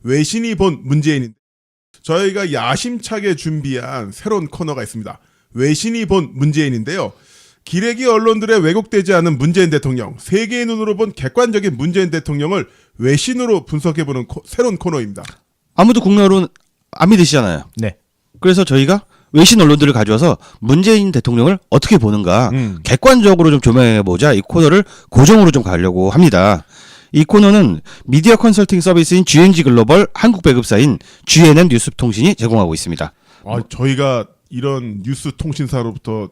외신이 본 문재인인데 저희가 야심차게 준비한 새로운 코너가 있습니다. 외신이 본 문재인인데요. 기레기 언론들의 왜곡되지 않은 문재인 대통령, 세계의 눈으로 본 객관적인 문재인 대통령을 외신으로 분석해보는 새로운 코너입니다. 아무도 국내 언론 안 믿으시잖아요. 네. 그래서 저희가 외신 언론들을 가져와서 문재인 대통령을 어떻게 보는가 객관적으로 좀 조명해보자 이 코너를 고정으로 좀 가려고 합니다. 이 코너는 미디어 컨설팅 서비스인 GNG 글로벌 한국 배급사인 GNN 뉴스통신이 제공하고 있습니다. 저희가 이런 뉴스 통신사로부터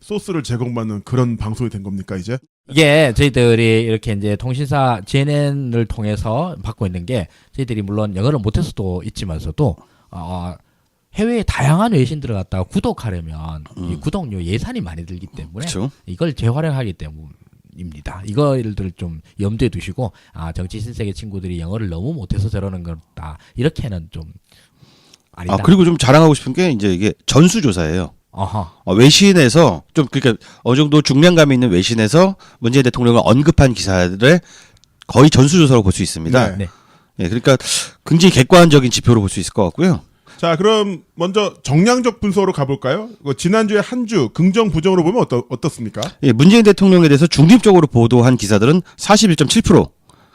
소스를 제공받는 그런 방송이 된 겁니까 이제? 이게 저희들이 이렇게 이제 통신사 GNN을 통해서 받고 있는 게 저희들이 물론 영어를 못해서도 있지만서도 해외의 다양한 외신들을 갖다가 구독하려면 이 구독료 예산이 많이 들기 때문에 그쵸. 이걸 재활용하기 때문입니다. 이거를 좀 염두에 두시고 정치 신세계 친구들이 영어를 너무 못해서 저러는 거다 이렇게는 좀 아니다. 그리고 좀 자랑하고 싶은 게 이제 이게 전수조사예요. 외신에서 좀 그러니까 어느 정도 중량감이 있는 외신에서 문재인 대통령을 언급한 기사들의 거의 전수조사로 볼 수 있습니다. 네. 예, 그러니까 굉장히 객관적인 지표로 볼 수 있을 것 같고요. 자, 그럼 먼저 정량적 분석으로 가볼까요? 지난주에 한 주 긍정 부정으로 보면 어떻습니까? 예, 문재인 대통령에 대해서 중립적으로 보도한 기사들은 41.7%,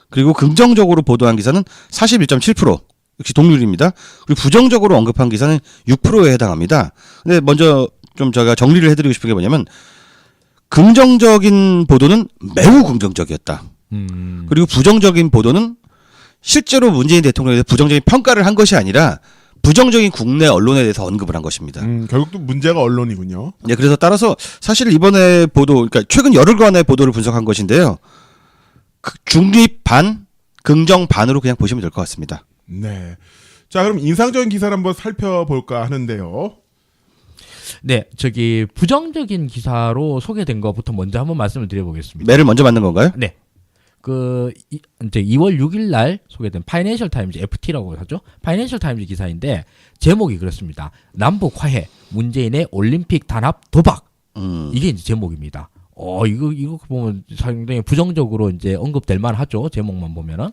그리고 긍정적으로 보도한 기사는 41.7%, 역시 동률입니다. 그리고 부정적으로 언급한 기사는 6%에 해당합니다. 근데 먼저 좀 제가 정리를 해드리고 싶은 게 뭐냐면 긍정적인 보도는 매우 긍정적이었다. 그리고 부정적인 보도는 실제로 문재인 대통령에 대해 부정적인 평가를 한 것이 아니라 부정적인 국내 언론에 대해서 언급을 한 것입니다. 결국 또 문제가 언론이군요. 네, 그래서 따라서 사실 이번에 보도, 그러니까 최근 열흘간의 보도를 분석한 것인데요. 중립 반, 긍정 반으로 그냥 보시면 될 것 같습니다. 네. 자, 그럼 인상적인 기사를 한번 살펴볼까 하는데요. 네, 부정적인 기사로 소개된 것부터 먼저 한번 말씀을 드려보겠습니다. 매를 먼저 맞는 건가요? 네. 이제 2월 6일 날 소개된 파이낸셜 타임즈 FT라고 하죠. 파이낸셜 타임즈 기사인데 제목이 그렇습니다. 남북 화해, 문재인의 올림픽 단합 도박. 이게 이제 제목입니다. 이거 보면 상당히 부정적으로 이제 언급될 만하죠. 제목만 보면은.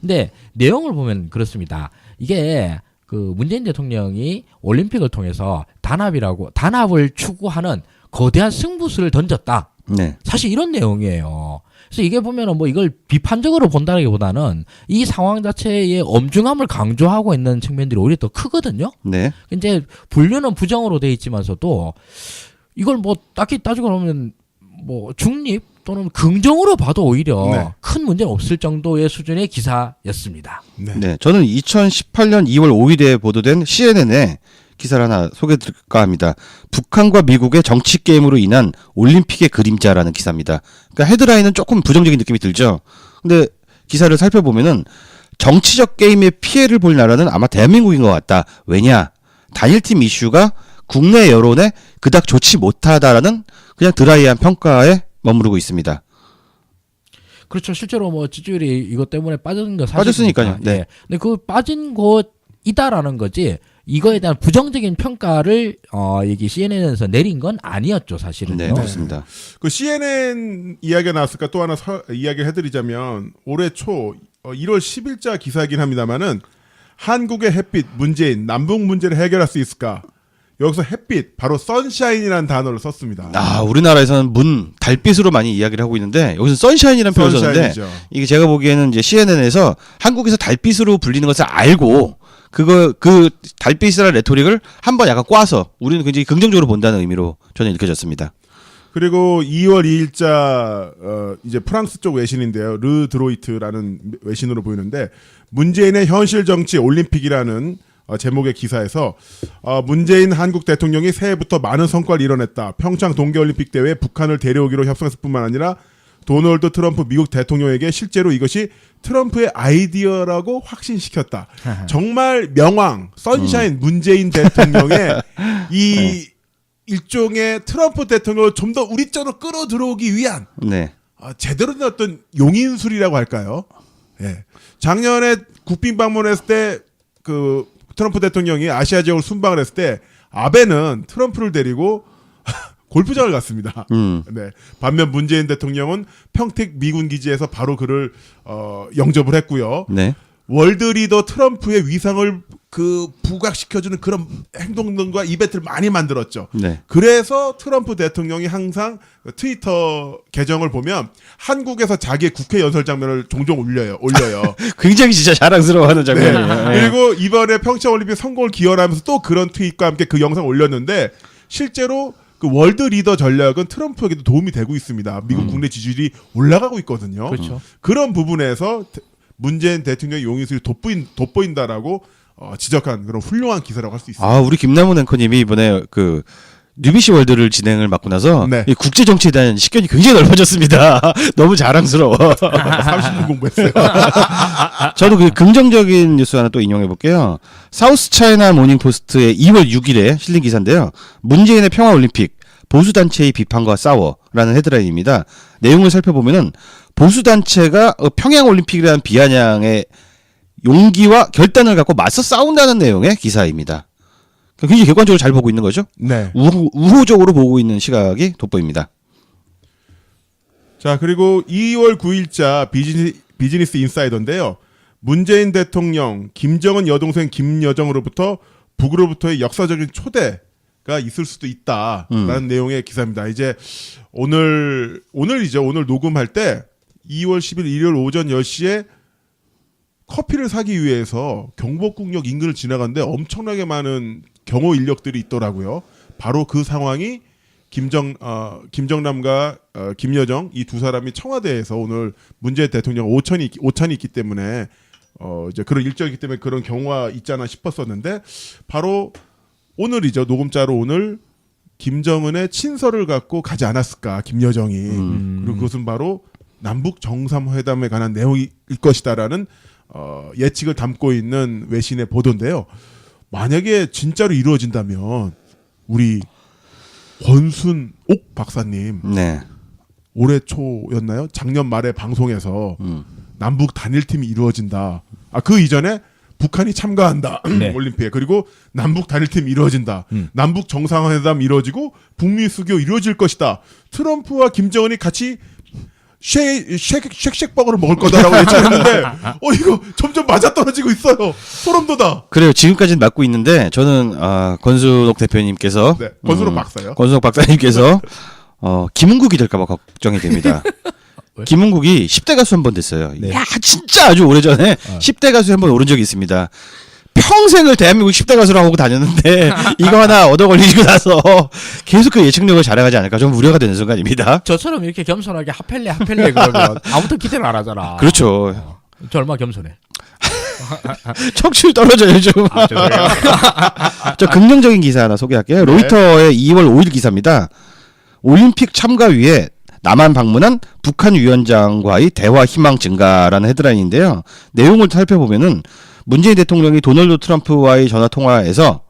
근데 내용을 보면 그렇습니다. 이게 문재인 대통령이 올림픽을 통해서 단합을 추구하는 거대한 승부수를 던졌다. 네. 사실 이런 내용이에요. 그래서 이게 보면은 이걸 비판적으로 본다기보다는 이 상황 자체의 엄중함을 강조하고 있는 측면들이 오히려 더 크거든요. 네. 이제 분류는 부정으로 돼 있지만서도 이걸 딱히 따지고 보면 중립 또는 긍정으로 봐도 오히려 큰 문제는 없을 정도의 수준의 기사였습니다. 네. 저는 2018년 2월 5일에 보도된 CNN의 기사를 하나 소개해드릴까 합니다. 북한과 미국의 정치 게임으로 인한 올림픽의 그림자라는 기사입니다. 그러니까 헤드라인은 조금 부정적인 느낌이 들죠. 근데 기사를 살펴보면은 정치적 게임의 피해를 볼 나라는 아마 대한민국인 것 같다. 왜냐? 단일팀 이슈가 국내 여론에 그닥 좋지 못하다라는 그냥 드라이한 평가에 머무르고 있습니다. 그렇죠. 실제로 지지율이 이것 때문에 빠진 거 사실이니까. 빠졌으니까요. 네. 근데 그 빠진 것이다라는 거지. 이거에 대한 부정적인 평가를 여기 CNN에서 내린 건 아니었죠, 사실은. 네, 그렇습니다. CNN 이야기가 나왔으니까 또 하나 이야기를 해드리자면 올해 초 1월 10일자 기사이긴 합니다만은 한국의 햇빛, 문재인, 남북 문제를 해결할 수 있을까? 여기서 햇빛, 바로 선샤인이라는 단어를 썼습니다. 우리나라에서는 달빛으로 많이 이야기를 하고 있는데 여기서 선샤인이라는 표현을 썼는데 이게 제가 보기에는 이제 CNN에서 한국에서 달빛으로 불리는 것을 알고 그 달빛이라는 레토릭을 한번 약간 꽈서 우리는 굉장히 긍정적으로 본다는 의미로 저는 느껴졌습니다. 그리고 2월 2일자 이제 프랑스 쪽 외신인데요. 르 드로이트라는 외신으로 보이는데 문재인의 현실 정치 올림픽이라는 제목의 기사에서 문재인 한국 대통령이 새해부터 많은 성과를 이뤄냈다. 평창 동계올림픽 대회에 북한을 데려오기로 협상했을 뿐만 아니라 도널드 트럼프 미국 대통령에게 실제로 이것이 트럼프의 아이디어라고 확신시켰다. 정말 명왕, 선샤인 문재인 대통령의 이 일종의 트럼프 대통령을 좀 더 우리 쪽으로 끌어들어오기 위한 제대로 된 어떤 용인술이라고 할까요? 예. 작년에 국빈 방문했을 때 트럼프 대통령이 아시아 지역을 순방을 했을 때 아베는 트럼프를 데리고 골프장을 갔습니다. 네. 반면 문재인 대통령은 평택 미군 기지에서 바로 그를 영접을 했고요. 네. 월드 리더 트럼프의 위상을 그 부각시켜주는 그런 행동들과 이벤트를 많이 만들었죠. 네. 그래서 트럼프 대통령이 항상 트위터 계정을 보면 한국에서 자기의 국회 연설 장면을 종종 올려요. 굉장히 진짜 자랑스러워하는 네. 장면이에요. 네. 그리고 이번에 평창올림픽 성공을 기원하면서 또 그런 트윗과 함께 그 영상 올렸는데 실제로 그 월드 리더 전략은 트럼프에게도 도움이 되고 있습니다. 미국 국내 지지율이 올라가고 있거든요. 그렇죠. 그런 부분에서 문재인 대통령의 용의술이 돋보인다라고 지적한 그런 훌륭한 기사라고 할 수 있습니다. 아, 우리 김남훈 앵커님이 이번에 그 뉴비시 월드를 진행을 맡고 나서 네. 이 국제 정치에 대한 식견이 굉장히 넓어졌습니다. 너무 자랑스러워. 30분 공부했어요. 저도 그 긍정적인 뉴스 하나 또 인용해 볼게요. 사우스 차이나 모닝 포스트의 2월 6일에 실린 기사인데요. 문재인의 평화 올림픽 보수 단체의 비판과 싸워라는 헤드라인입니다. 내용을 살펴보면은 보수 단체가 평양 올림픽이라는 비아냥의 용기와 결단을 갖고 맞서 싸운다는 내용의 기사입니다. 굉장히 객관적으로 잘 보고 있는 거죠. 네. 우호적으로 보고 있는 시각이 돋보입니다. 자, 그리고 2월 9일자 비즈니스 인사이더인데요. 문재인 대통령, 김정은 여동생 김여정으로부터 북으로부터의 역사적인 초대가 있을 수도 있다라는 내용의 기사입니다. 이제 오늘이죠. 오늘 녹음할 때 2월 10일 일요일 오전 10시에 커피를 사기 위해서 경복궁역 인근을 지나갔는데 엄청나게 많은 경호 인력들이 있더라고요. 바로 그 상황이 김정남과 김여정 이 두 사람이 청와대에서 오늘 문재인 대통령 오찬이 있기 때문에 이제 그런 일정이기 때문에 그런 경우가 있잖아 싶었었는데 바로 오늘이죠. 녹음자로 오늘 김정은의 친서를 갖고 가지 않았을까 김여정이 그리고 그것은 바로 남북 정상회담에 관한 내용일 것이다라는 예측을 담고 있는 외신의 보도인데요. 만약에 진짜로 이루어진다면 우리 권순옥 박사님 네. 올해 초였나요? 작년 말에 방송에서 남북 단일팀이 이루어진다. 그 이전에 북한이 참가한다. 네. 올림픽에. 그리고 남북 단일팀이 이루어진다. 남북 정상회담 이루어지고 북미 수교 이루어질 것이다. 트럼프와 김정은이 같이 쉑쉑버거를 먹을 거다라고 예측했는데 이거 점점 맞아떨어지고 있어요. 소름 돋아. 그래요. 지금까지는 맡고 있는데 저는 권순옥 대표님께서 네, 권순옥 박사요. 권순옥 박사님께서 김은국이 될까봐 걱정이 됩니다. 김은국이 10대 가수 한 번 됐어요. 네. 야, 진짜 아주 오래전에 10대 가수 한 번 오른 적이 있습니다. 평생을 대한민국 10대 가수로 하고 다녔는데 이거 하나 얻어 걸리고 나서 계속 그 예측력을 자랑하지 않을까 좀 우려가 되는 순간입니다. 저처럼 이렇게 겸손하게 하펠레 그러면 아무도 기대를 안 하잖아. 그렇죠. 저 얼마 겸손해. 청취율 떨어져요 좀. 죄송해요. 저 긍정적인 기사 하나 소개할게요. 네. 로이터의 2월 5일 기사입니다. 올림픽 참가 위에 남한 방문한 북한 위원장과의 대화 희망 증가라는 헤드라인인데요. 내용을 살펴보면은 문재인 대통령이 도널드 트럼프와의 전화 통화에서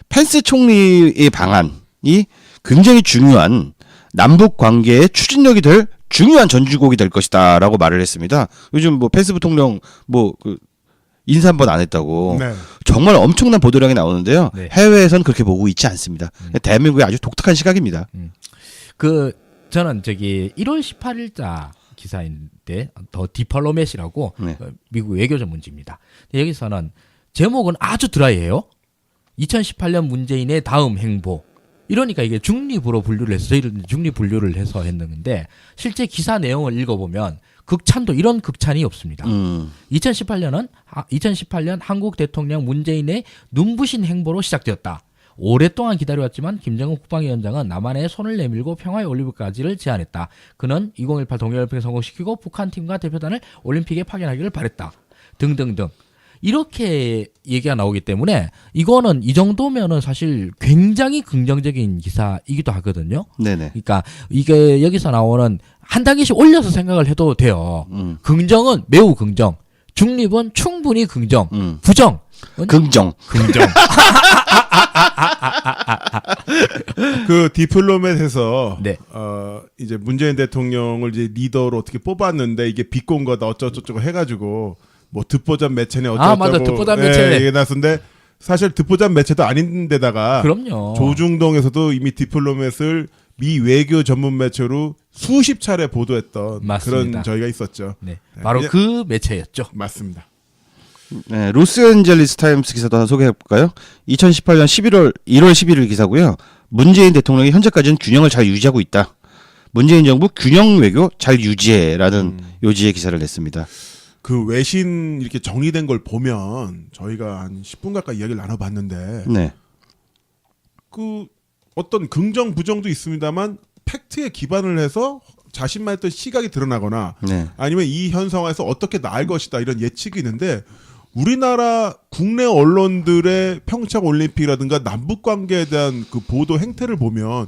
펜스 총리의 방안이 굉장히 중요한 남북 관계의 추진력이 될 중요한 전주곡이 될 것이다라고 말을 했습니다. 요즘 뭐 펜스 부통령 인사 한 번 안 했다고 네. 정말 엄청난 보도량이 나오는데요. 네. 해외에선 그렇게 보고 있지 않습니다. 대한민국의 아주 독특한 시각입니다. 저는 1월 18일자 기사인데 더 디플로맷이라고 네. 미국 외교 전문지입니다. 여기서는 제목은 아주 드라이해요. 2018년 문재인의 다음 행보. 이러니까 이게 중립으로 분류를 해서 저희를 중립 분류를 해서 했는데 실제 기사 내용을 읽어보면 극찬도 이런 극찬이 없습니다. 2018년 한국 대통령 문재인의 눈부신 행보로 시작되었다. 오랫동안 기다려왔지만 김정은 국방위원장은 남한에 손을 내밀고 평화의 올림픽까지를 제안했다. 그는 2018 동계올림픽을 성공시키고 북한팀과 대표단을 올림픽에 파견하기를 바랬다. 등등등. 이렇게 얘기가 나오기 때문에 이거는 이 정도면은 사실 굉장히 긍정적인 기사이기도 하거든요. 네네. 그러니까 이게 여기서 나오는 한 단계씩 올려서 생각을 해도 돼요. 긍정은 매우 긍정, 중립은 충분히 긍정, 부정 긍정. 그 디플로맷에서 네. 이제 문재인 대통령을 이제 리더로 어떻게 뽑았는데 이게 비꼰 거다 어쩌고저쩌고 해가지고 뭐 듣보잡 매체네 어쩌고저쩌고 맞아. 듣보잡 매체네. 이게 났는데 사실 듣보잡 매체도 아닌데다가 그럼요. 조중동에서도 이미 디플로맷을 미 외교 전문 매체로 수십 차례 보도했던 맞습니다. 그런 저희가 있었죠. 네. 바로 그 매체였죠. 맞습니다. 네, 로스앤젤레스 타임스 기사도 하나 소개해 볼까요? 2018년 1월 11일 기사고요. 문재인 대통령이 현재까지는 균형을 잘 유지하고 있다. 문재인 정부 균형 외교 잘 유지해라는 요지의 기사를 냈습니다. 그 외신 이렇게 정리된 걸 보면 저희가 한 10분 가까이 이야기를 나눠봤는데 네. 그 어떤 긍정 부정도 있습니다만 팩트에 기반을 해서 자신만 했던 시각이 드러나거나 네. 아니면 이 현 상황에서 어떻게 나을 것이다 이런 예측이 있는데 우리나라 국내 언론들의 평창 올림픽이라든가 남북 관계에 대한 그 보도 행태를 보면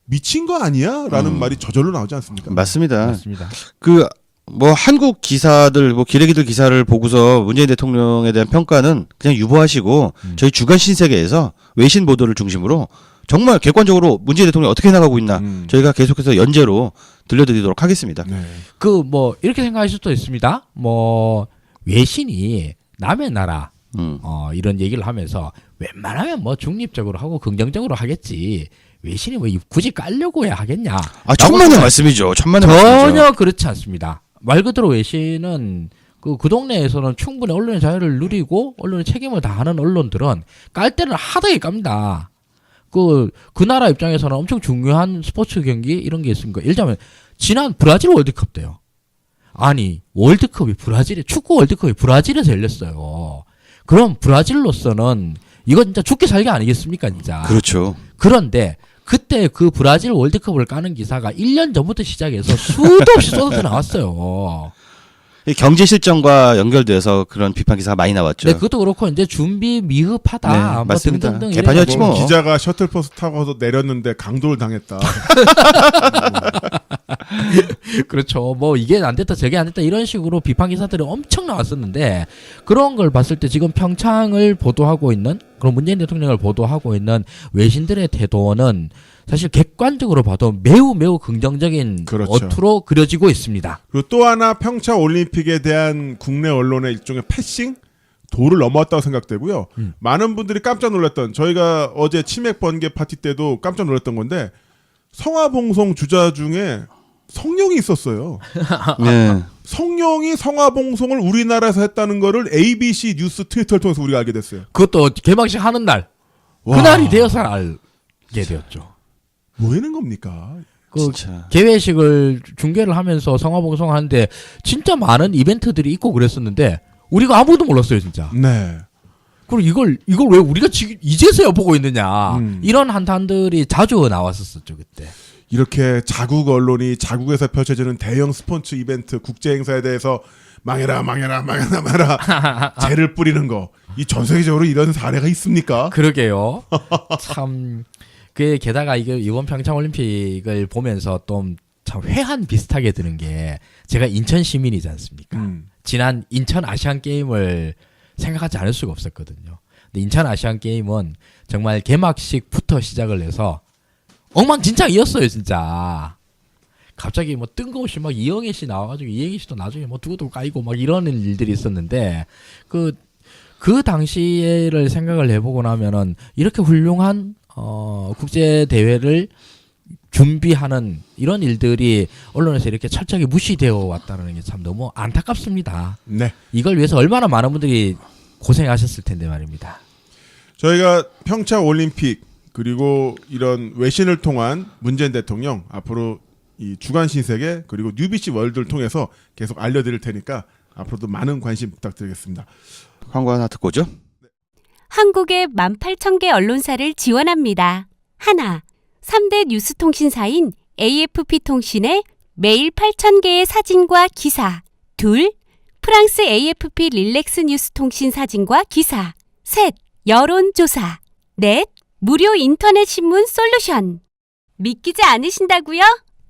미친 거 아니야?라는 말이 저절로 나오지 않습니까? 맞습니다. 맞습니다. 그 뭐 한국 기사들 뭐 기레기들 기사를 보고서 문재인 대통령에 대한 평가는 그냥 유보하시고 저희 주간 신세계에서 외신 보도를 중심으로 정말 객관적으로 문재인 대통령이 어떻게 나가고 있나 저희가 계속해서 연재로 들려드리도록 하겠습니다. 네. 그 뭐 이렇게 생각하실 수도 있습니다. 뭐 외신이 남의 나라 이런 얘기를 하면서 웬만하면 뭐 중립적으로 하고 긍정적으로 하겠지. 외신이 뭐 굳이 깔려고 해야 하겠냐? 아, 천만의 말씀이죠. 천만의 말씀이죠. 전혀 그렇지 않습니다. 말 그대로 외신은 그 동네에서는 충분히 언론의 자유를 누리고 언론의 책임을 다하는 언론들은 깔 때는 하다게 깝니다. 그 나라 입장에서는 엄청 중요한 스포츠 경기 이런 게 있으니까 예를 들자면 지난 브라질 월드컵 때요. 아니 월드컵이 축구 월드컵이 브라질에서 열렸어요. 그럼 브라질로서는 이거 진짜 죽게 살게 아니겠습니까 진짜. 그렇죠. 그런데 그때 그 브라질 월드컵을 까는 기사가 1년 전부터 시작해서 수도 없이 쏟아져 나왔어요. 이 경제 실정과 연결돼서 그런 비판 기사가 많이 나왔죠. 네, 그것도 그렇고 이제 준비 미흡하다. 네, 뭐 맞습니다. 등등등 개판이었지 이래가지고 뭐. 기자가 셔틀버스 타고서 내렸는데 강도를 당했다. 그렇죠. 뭐 이게 안 됐다 저게 안 됐다 이런 식으로 비판 기사들이 엄청 나왔었는데 그런 걸 봤을 때 지금 평창을 보도하고 있는 그런 문재인 대통령을 보도하고 있는 외신들의 태도는 사실 객관적으로 봐도 매우 매우 긍정적인 그렇죠. 어투로 그려지고 있습니다. 그리고 또 하나 평창 올림픽에 대한 국내 언론의 일종의 패싱 도를 넘어왔다고 생각되고요. 많은 분들이 깜짝 놀랐던 저희가 어제 치맥 번개 파티 때도 깜짝 놀랐던 건데 성화봉송 주자 중에 성룡이 있었어요. 네. 성룡이 성화봉송을 우리나라에서 했다는 거를 ABC 뉴스 트위터를 통해서 우리가 알게 됐어요. 그것도 개막식 하는 날 와. 그날이 되어서 알게 되었죠. 뭐 하는 겁니까? 그 진짜. 개회식을 중계를 하면서 성화봉송 하는데 진짜 많은 이벤트들이 있고 그랬었는데 우리가 아무도 몰랐어요 진짜. 네. 그리고 이걸 왜 우리가 지금 이제서야 보고 있느냐 이런 한탄들이 자주 나왔었죠 그때. 이렇게 자국 언론이 자국에서 펼쳐지는 대형 스포츠 이벤트 국제 행사에 대해서 망해라 재를 뿌리는 거 이 전 세계적으로 이런 사례가 있습니까? 그러게요. 참 그 게다가 이번 평창 올림픽을 보면서 좀 참 회한 비슷하게 드는 게 제가 인천 시민이지 않습니까? 지난 인천 아시안 게임을 생각하지 않을 수가 없었거든요. 근데 인천 아시안 게임은 정말 개막식부터 시작을 해서 엉망진창이었어요 진짜. 갑자기 뭐 뜬금없이 막 이영애 씨 나와가지고 이영애 씨도 나중에 뭐 두고두고 까이고 막 이러는 일들이 있었는데 그 당시를 생각을 해보고 나면은 이렇게 훌륭한 국제 대회를 준비하는 이런 일들이 언론에서 이렇게 철저하게 무시되어 왔다는 게 참 너무 안타깝습니다. 네. 이걸 위해서 얼마나 많은 분들이 고생하셨을 텐데 말입니다. 저희가 평창 올림픽 그리고 이런 외신을 통한 문재인 대통령 앞으로 이 주간 신세계 그리고 뉴비씨 월드를 통해서 계속 알려드릴 테니까 앞으로도 많은 관심 부탁드리겠습니다. 광고 하나 듣고 오죠. 한국의 18,000개 언론사를 지원합니다. 하나, 3대 뉴스통신사인 AFP통신의 매일 8,000개의 사진과 기사. 둘, 프랑스 AFP 릴렉스 뉴스통신 사진과 기사. 셋, 여론조사. 넷, 무료 인터넷 신문 솔루션. 믿기지 않으신다고요?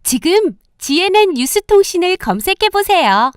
지금 GNN 뉴스통신을 검색해보세요.